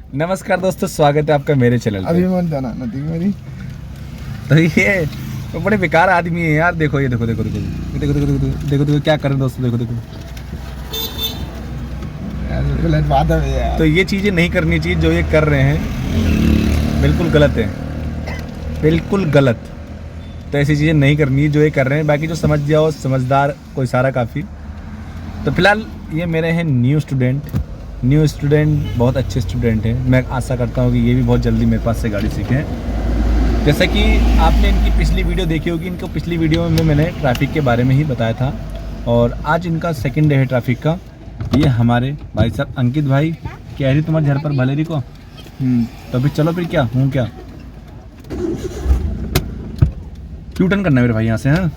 नमस्कार दोस्तों, स्वागत है आपका मेरे चैनल पे। अभी मन जाना नदी मेरी। तो ये तो बड़े बेकार आदमी है यार। देखो ये देखो देखो देखो देखो देखो देखो देखो देखो देखो क्या कर रहे हैं दोस्तों। देखो देखो गलत बात है यार। तो ये चीज़ें नहीं करनी चाहिए जो ये कर रहे हैं, बिल्कुल गलत है, बिल्कुल गलत। तो ऐसी चीज़ें नहीं करनी है जो ये कर रहे हैं। बाकी जो समझ जाओ, समझदार को इशारा काफ़ी। तो फिलहाल ये मेरे हैं न्यू स्टूडेंट बहुत अच्छे स्टूडेंट हैं। मैं आशा करता हूँ कि ये भी बहुत जल्दी मेरे पास से गाड़ी सीखें। जैसा कि आपने इनकी पिछली वीडियो देखी होगी, इनको पिछली वीडियो में मैंने ट्रैफिक के बारे में ही बताया था और आज इनका सेकंड डे है ट्रैफिक का। ये हमारे भाई साहब अंकित भाई कह रही तुम्हारे घर पर भलेरी को। तो अभी चलो फिर क्या हूँ क्या टर्न करना है मेरे भाई यहाँ से। हाँ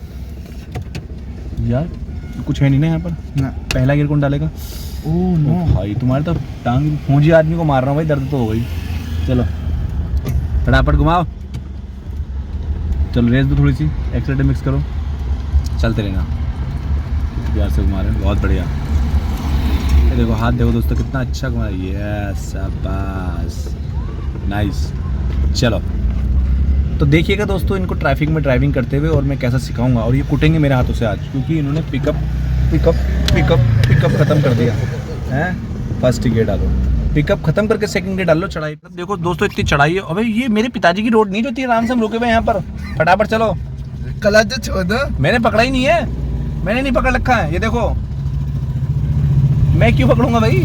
यार कुछ है नहीं ना यहाँ पर ना। पहला गियर कौन डालेगा? ओह नो भाई तुम्हारे तो टांग फौजी आदमी को मार रहा हूँ भाई, दर्द तो हो गई। चलो फटाफट घुमाओ, चलो रेस दो थोड़ी सी, एक्सीलेटर मिक्स करो, चलते रहना। प्यार से घुमा रहे हैं, बहुत बढ़िया। ये देखो हाथ देखो दोस्तों कितना अच्छा घुमा रहा है। यस शाबाश, नाइस। चलो तो देखिएगा दोस्तों इनको ट्रैफिक में ड्राइविंग करते हुए और मैं कैसा सिखाऊंगा। और ये कुटेंगे मेरे हाथों से आज, क्योंकि इन्होंने पिकअप खत्म कर दिया है। फर्स्ट गियर डालो, पिकअप खत्म करके सेकंड गियर डाल लो। चढ़ाई देखो दोस्तों इतनी चढ़ाई है। अबे ये मेरे पिताजी की रोड नहीं जो थी, आराम से हम रुके हुए यहाँ पर। फटाफट चलो, क्लच छोड़ दो। मैंने पकड़ा ही नहीं है, मैंने नहीं पकड़ रखा है। ये देखो मैं क्यों पकड़ूंगा भाई।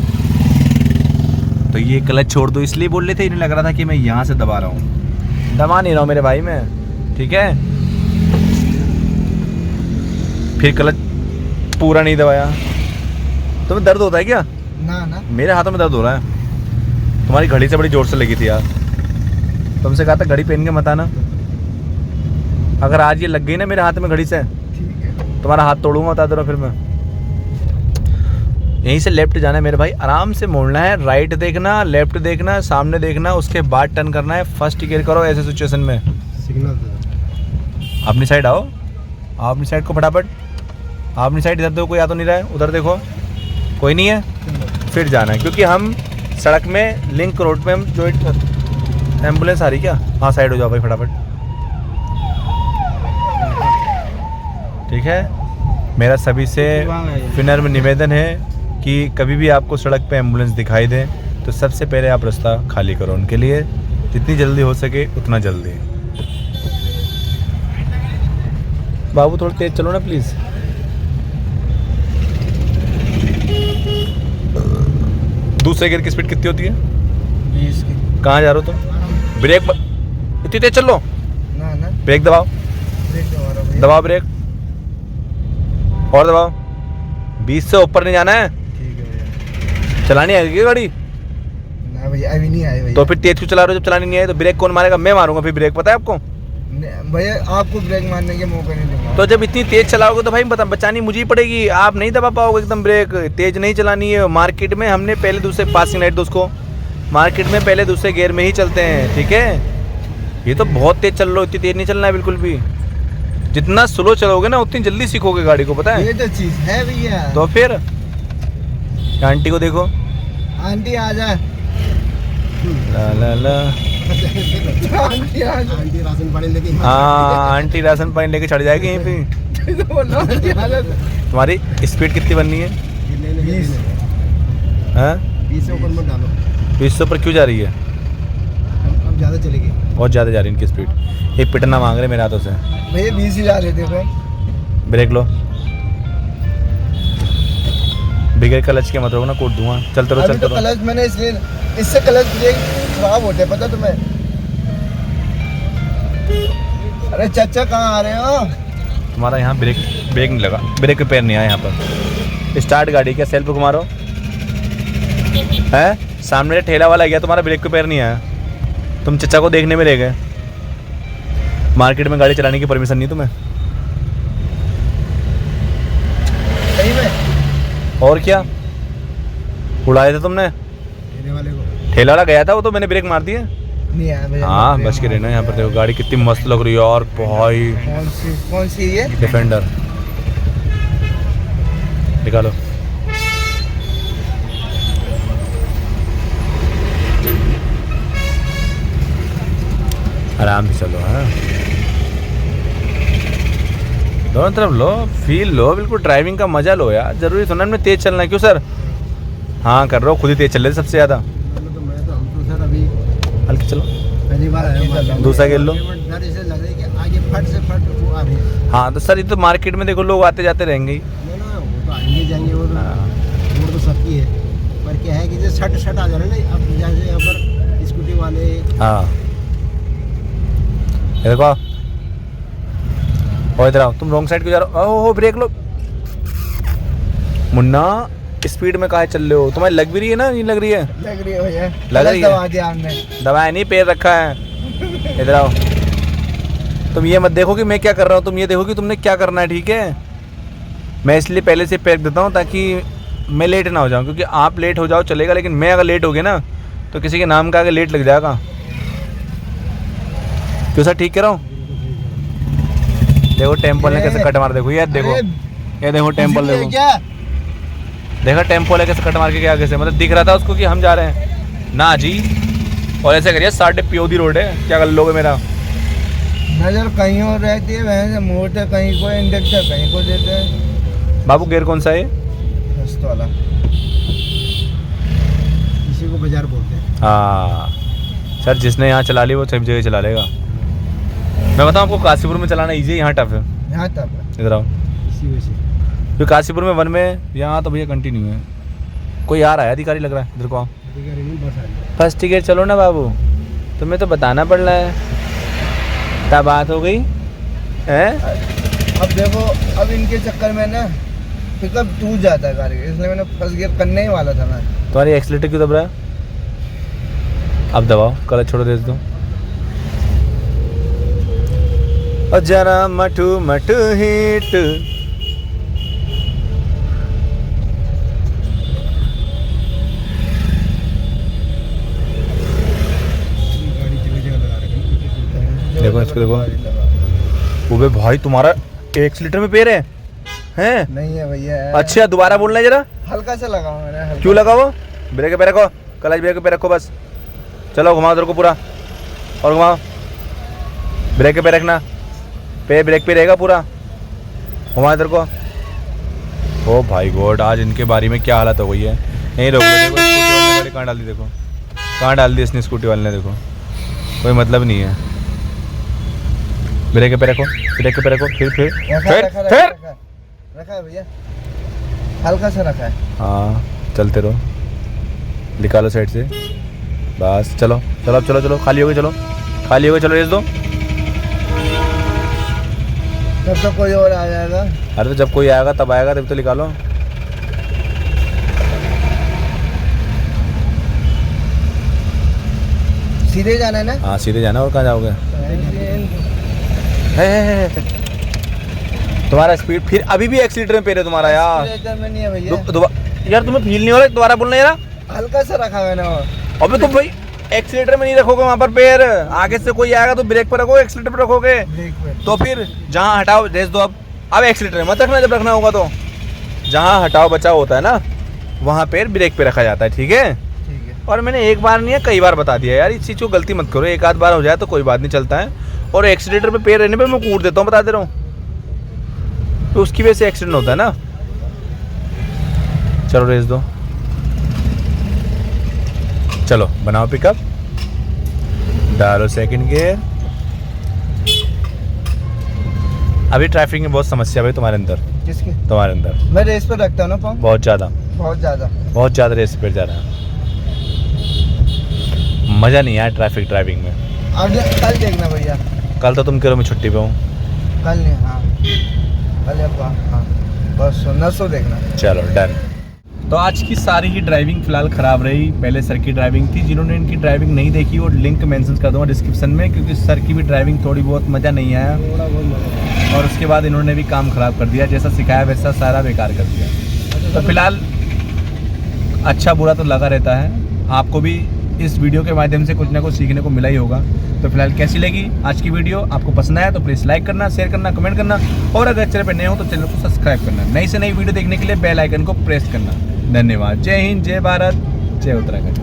तो ये क्लच छोड़ दो इसलिए बोल रहे थे, इन्हें लग रहा था कि मैं यहाँ से दबा रहा हूँ। दबा नहीं रहा हूँ मेरे भाई मैं, ठीक है। फिर क्लच पूरा नहीं दबाया। तुम्हें दर्द होता है क्या? ना मेरे हाथों में दर्द हो रहा है। तुम्हारी घड़ी से बड़ी जोर से लगी थी यार। तुमसे कहा था घड़ी पहन के मत आना। अगर आज ये लग गई ना मेरे हाथ में घड़ी से, ठीक है, तुम्हारा हाथ तोड़ूंगा, बता दे रहा फिर मैं। यहीं से लेफ्ट जाना है मेरे भाई, आराम से मोड़ना है, राइट देखना, लेफ्ट देखना, सामने देखना, उसके बाद टर्न करना है। फर्स्ट गियर करो ऐसे सिचुएशन में। सिग्नल दे दो। अपनी साइड आओ, अपनी साइड को फटाफट, अपनी साइड इधर देखो, कोई आ तो नहीं रहा है, उधर देखो कोई नहीं है, फिर जाना है। क्योंकि हम सड़क में लिंक रोड पे हम जो एम्बुलेंस आ रही क्या? हाँ साइड हो जाओ भाई फटाफट, ठीक है। मेरा सभी से विनम्र निवेदन है कि कभी भी आपको सड़क पे एम्बुलेंस दिखाई दे तो सबसे पहले आप रास्ता खाली करो उनके लिए, जितनी जल्दी हो सके उतना जल्दी। बाबू थोड़ा तेज चलो ना प्लीज़। दूसरे गियर की स्पीड कितनी होती है? 20 की। कहाँ जा रहे हो तुम? ब्रेक इतनी तेज चल लो, ना ब्रेक दबाओ, ब्रेक दबा रहा हूं। दबाओ ब्रेक और दबाओ। 20 से ऊपर नहीं जाना है। ठीक है भैया। चलानी आएगी गाड़ी? ना भैया अभी नहीं आए भैया। तो फिर तेज क्यों चला रहे हो? जब चलानी नहीं आए तो ब्रेक कौन मारेगा? मैं मारूंगा फिर ब्रेक, पता है आपको। भैया आपको ब्रेक मारने के मौके नहीं दूंगा। तो जब इतनी तेज चलाओगे तो भाई बचानी मुझे ही पड़ेगी, आप नहीं दबा पाओगे एकदम ब्रेक। तेज नहीं चलानी है। मार्केट में हमने पहले दूसरे पासिंग लाइट दोस्तों, मार्केट में पहले दूसरे गियर में ही चलते हैं, ठीक है। ये तो बहुत तेज चल रहे हो, इतनी तेज नहीं चलना है बिल्कुल भी। जितना स्लो चलोगे ना उतनी जल्दी सीखोगे गाड़ी को, पता है। ये तो चीज है भैया। तो फिर आंटी को देखो, आंटी आ जा। ला ला ला। आंटी आ जा। आंटी राशन पानी लेके। हाँ आंटी राशन पानी लेके चढ़ जाएगी यहीं पे। आंटी आ जा। तुम्हारी स्पीड कितनी बननी है? 20। हाँ 20 से ऊपर मत डालो। 20 से ऊपर क्यों जा रही है? अब ज्यादा चलेगी। बहुत ज़्यादा जा रही है इनकी स्पीड। ये पिटना मांग रहे मेरे हाथों से। भैया 20 ही जा रहे थे भाई। ब्रेक लो, बिगड़ क्लच के मत रोकना, कूद दूंगा। चलते रहो अभी चलते तो रहो। क्लच मैंने इसलिए, इससे क्लच ब्रेक खराब होते हैं, पता तुम्हें? अरे चाचा कहाँ आ रहे हो? तुम्हारा यहाँ ब्रेक नहीं लगा, ब्रेक पैर नहीं आया यहाँ पर। स्टार्ट गाड़ी क्या सेल्फ घुमा रहे हो? है सामने ठेला वाला गया, तुम्हारा ब्रेक पे पैर नहीं आया। तुम चचा को देखने में रह गए। मार्केट में गाड़ी चलाने की परमिशन नहीं तुम्हें। सही में? और क्या उड़ाए थे तुमने? ठेले वाले को। ठेला वाला गया था वो, तो मैंने ब्रेक मार दिए। नहीं आया भैया। हाँ बच के रहना। यहाँ पर देखो गाड़ी कितनी मस्त लग रही है यार भाई। कौन सी ये? डिफेंडर निकालो। आराम से चलो। हाँ, दोनों तरफ लो, फील लो, बिल्कुल ड्राइविंग का मजा लो यार। जरूरी सुना में तेज चलना है क्यों सर? हाँ कर रहे हो, खुद ही तेज चल रहे थे सबसे ज़्यादा। हम तो सर अभी हल्के चलो, पहली बार आए, दूसरा गिर लो। डर इसे लग रहा है कि आगे फट से फट वो आ रही है। हाँ तो सर ये तो मार्केट में देखो लोग आते जाते रहेंगे ही। ना वो तो आएंगे जाएंगे, वो हाँ। तो सबकी है। पर क्या है कि जैसे शट आ जा रहा है ना, अब जैसे यहाँ पर स्कूटी वाले। हाँ ये देखो, और इधर आओ, तुम रॉन्ग साइड क्यों जा रहे हो? ओह ब्रेक लो। मुन्ना स्पीड में काहे चल रहे हो? तुम्हारी लग भी रही है ना? नहीं लग रही है? लग रही है भैया, लग रही है। दबा दिया हमने। दबाया नहीं, पैर रखा है। इधर आओ, तुम ये मत देखो कि मैं क्या कर रहा हूँ, तुम ये देखो कि तुमने क्या करना है, ठीक है? मैं इसलिए पहले से पैक देता हूँ ताकि मैं लेट ना हो जाऊँ, क्योंकि आप लेट हो जाओ चलेगा, लेकिन मैं अगर लेट हो गया ना तो किसी के नाम का आगे लेट लग जाएगा। क्यों सर, ठीक कह रहा हूँ? देखो टेम्पल ने कैसे कट मार, देखो यार, देखो ये देखो टेम्पल, देखो देखा टेम्पो लेके कट मार के क्या आगे से, मतलब दिख रहा था उसको कि हम जा रहे हैं ना जी। और ऐसे करिए, 60 पियोदी रोड है, क्या कर लोगे मेरा? नजर कहीं और रहती है, वैसे मोड़ते कहीं को, इंडेक्टर कहीं को देते हैं। बाबू गेयर कौन सा है? फर्स्ट वाला, इसी को बाजार बोलते हैं। हाँ सर, जिसने यहाँ चला ली वो सब जगह चला लेगा। मैं बताऊँ आपको, काशीपुर में चलाना ईजी है, यहाँ टफ है। यहाँ तक इधर आओ, इसी वजह से तो काशीपुर में 1 में, यहाँ तो भैया कंटिन्यू है। कोई आ रहा है, अधिकारी लग रहा है, इधर को आओ। फर्स्ट टिकट चलो ना बाबू, तुम्हें तो बताना पड़ रहा है। क्या बात हो गई है? अब देखो, अब इनके चक्कर में ना पिकअप टूट जाता है गाड़ी, इसलिए मैंने फर्स्ट गियर करने ही वाला था मैं। तुम्हारी एक्सीलेटर क्यों दब रहा है? अब दबाओ, क्लच छोड़ो, दे दो। और जरा मटू मटू हिट, देखो इसको, देखो वो बे भाई, तुम्हारा एक्सीलेटर में पैर है? हैं? नहीं है भैया। अच्छा दोबारा बोलना है जरा। हल्का सा लगाओ मैंने, हल्का। क्यों लगाओ? ब्रेक पे रखो, क्लच ब्रेक पे रखो बस। चलो घुमाओ उधर को पूरा, और घुमाओ। ब्रेक पे रखना, पे ब्रेक पे रहेगा पूरा। घुमाओ इधर को। ओ भाई गॉड, आज इनके बारी में क्या हालत हो गई है। नहीं रोक लो, देखो स्कूटी वाले ने गाड़ी कहाँ डाल दी, देखो कहाँ डाल दी इसने स्कूटी वाले ने, देखो कोई मतलब नहीं है। ब्रेक पे रखो, ब्रेक पे रखो, फिर रखा है भैया, हल्का सा रखा है। हाँ चलते रहो, निकालो साइड से, बस चलो चलो, अब चलो चलो, खाली हो गई, चलो खाली हो गई, चलो रेस दो। तब तो कोई और आ जाएगा। अरे तो जब कोई आएगा तब आएगा, तब तो निकालो। सीधे जाना है ना? हाँ सीधे जाना, और कहाँ जाओगे? है। तुम्हारा स्पीड फिर अभी भी एक्सीलेटर में पैर है तुम्हारा यार। में नहीं है भैया। यार तुम्हें फील नहीं हो रहा? दोबारा बोलना यार। हल्का सा रखा मैंने। अबे तुम भाई एक्सीलेटर में नहीं रखोगे वहाँ पर पैर, आगे से कोई आएगा तो ब्रेक पर रखो, एक्सीलेटर पर रखोगे तो फिर जहाँ हटाओ रेस दो। अब एक्सीलेटर मत रखना, जब रखना होगा तो जहाँ हटाओ बचाओ होता है ना, वहाँ पैर ब्रेक पे रखा जाता है, ठीक है? और मैंने एक बार नहीं है कई बार बता दिया यार, इस चीज़ को गलती मत करो। एक आध बार हो जाए तो कोई बात नहीं, चलता है। और एक्सीलेटर पे पैर रहने पे मैं कूद देता हूँ, बता दे रहा हूँ, तो उसकी वजह से एक्सीडेंट होता है ना। चलो रेस दो, चलो बनाओ पिकअप, डालो सेकंड गियर। अभी ट्रैफिक में बहुत समस्या है तुम्हारे अंदर। किसकी? तुम्हारे अंदर। मैं रेस पर रखता हूँ ना पाँव, बहुत ज़्यादा बहुत ज़्यादा रेस पे जा रहा है, मज़ा नहीं आया ट्रैफिक ड्राइविंग में। कल देखना भैया। कल तो तुम कह रहे हो मैं छुट्टी पे हूँ। कल नहीं, हाँ कल हाँ बस नसो देखना। चलो डन। तो आज की सारी ही ड्राइविंग फिलहाल ख़राब रही। पहले सर की ड्राइविंग थी, जिन्होंने इनकी ड्राइविंग नहीं देखी वो लिंक मेंशन कर दूंगा डिस्क्रिप्शन में, क्योंकि सर की भी ड्राइविंग थोड़ी बहुत मज़ा नहीं आया, और उसके बाद इन्होंने भी काम ख़राब कर दिया, जैसा सिखाया वैसा सारा बेकार कर दिया। तो फिलहाल अच्छा बुरा तो लगा रहता है, आपको भी इस वीडियो के माध्यम से कुछ ना कुछ सीखने को मिला ही होगा। तो फिलहाल कैसी लगी आज की वीडियो? आपको पसंद आया तो प्लीज़ लाइक करना, शेयर करना, कमेंट करना, और अगर चैनल पर नए हो तो चैनल को सब्सक्राइब करना। नई से नई वीडियो देखने के लिए बेल आइकन को प्रेस करना। धन्यवाद। जय हिंद, जय भारत, जय उत्तराखंड।